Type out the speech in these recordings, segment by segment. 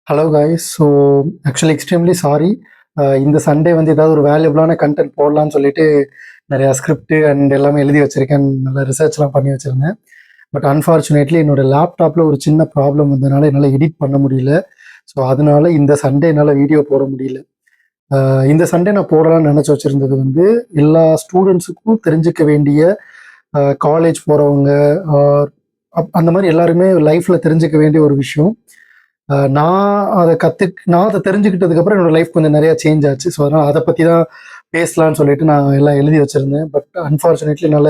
Hello guys. So actually extremely sorry. இந்த Sunday வந்து ஏதாவது ஒரு வேல்யூபிளான கண்டென்ட் போடலான்னு சொல்லிட்டு நிறையா ஸ்கிரிப்ட் அண்ட் எல்லாமே எழுதி வச்சுருக்கேன். நல்லா ரிசர்ச்லாம் பண்ணி வச்சுருந்தேன். பட் அன்ஃபார்ச்சுனேட்லி என்னோடய லேப்டாப்பில் ஒரு சின்ன ப்ராப்ளம் வந்ததுனால என்னால் எடிட் பண்ண முடியல. ஸோ அதனால இந்த சண்டே என்னால் வீடியோ போட முடியல. இந்த சண்டே நான் போடலான்னு நினச்சி வச்சுருந்தது வந்து எல்லா ஸ்டூடெண்ட்ஸுக்கும் தெரிஞ்சுக்க வேண்டிய காலேஜ் போகிறவங்க அந்த மாதிரி எல்லாருமே லைஃப்பில் தெரிஞ்சுக்க வேண்டிய ஒரு விஷயம். நான் அதை தெரிஞ்சுக்கிட்டதுக்கப்புறம் என்னோட லைஃப் கொஞ்சம் நிறையா சேஞ்ச் ஆச்சு. ஸோ அதனால் அதை பற்றி தான் பேசலான்னு சொல்லிட்டு நான் எல்லாம் எழுதி வச்சுருந்தேன். பட் அன்ஃபார்ச்சுனேட்லி என்னால்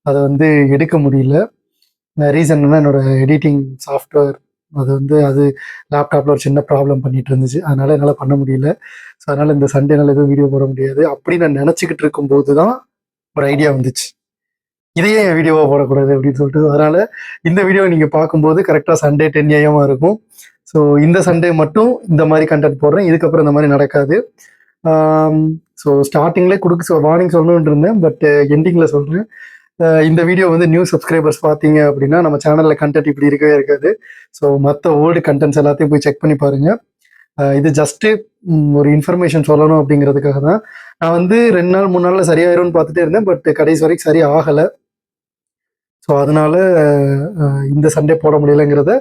அதை வந்து எடுக்க முடியல. ரீசன் என்ன, என்னோட எடிட்டிங் சாஃப்ட்வேர் அது லேப்டாப்பில் ஒரு சின்ன ப்ராப்ளம் பண்ணிட்டு இருந்துச்சு. அதனால் என்னால் பண்ண முடியல. ஸோ அதனால் இந்த சண்டேனால எதுவும் வீடியோ போட முடியாது. அப்படி நான் நினச்சிக்கிட்டு இருக்கும்போது தான் ஒரு ஐடியா வந்துச்சு, இதையே என் வீடியோவாக போடக்கூடாது அப்படின்னு சொல்லிட்டு. அதனால் இந்த வீடியோ நீங்கள் பார்க்கும்போது கரெக்டாக சண்டே 10 AM இருக்கும். ஸோ இந்த சண்டே மட்டும் இந்த மாதிரி கண்டென்ட் போடுறேன். இதுக்கப்புறம் இந்த மாதிரி நடக்காது. ஸோ ஸ்டார்டிங்லேயே வார்னிங் சொல்லணும்னு இருந்தேன். பட் எண்டிங்கில் சொல்கிறேன். இந்த வீடியோ வந்து நியூ சப்ஸ்கிரைபர்ஸ் பார்த்தீங்க அப்படின்னா நம்ம சேனலில் கண்டென்ட் இப்படி இருக்கவே இருக்காது. ஸோ மற்ற ஓல்டு கண்டென்ட்ஸ் எல்லாத்தையும் போய் செக் பண்ணி பாருங்கள். இது ஜஸ்ட்டு ஒரு இன்ஃபர்மேஷன் சொல்லணும் அப்படிங்கிறதுக்காக தான். நான் வந்து 2 நாள் 3 நாளில் சரியாயிரும்னு பார்த்துட்டே இருந்தேன். பட் கடைசி வரைக்கும் சரியாக ஆகலை. ஸோ அதனால இந்த சண்டே போட முடியலைங்கிறத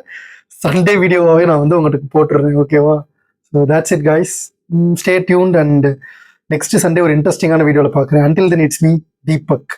சண்டே வீடியோவாகவே நான் வந்து உங்களுக்கு போட்டுடுறேன். ஓகேவா? So that's it guys. Stay tuned and next Sunday ஒரு இன்ட்ரெஸ்டிங்கான வீடியோவில் பார்க்குறேன். Until then it's me Deepak.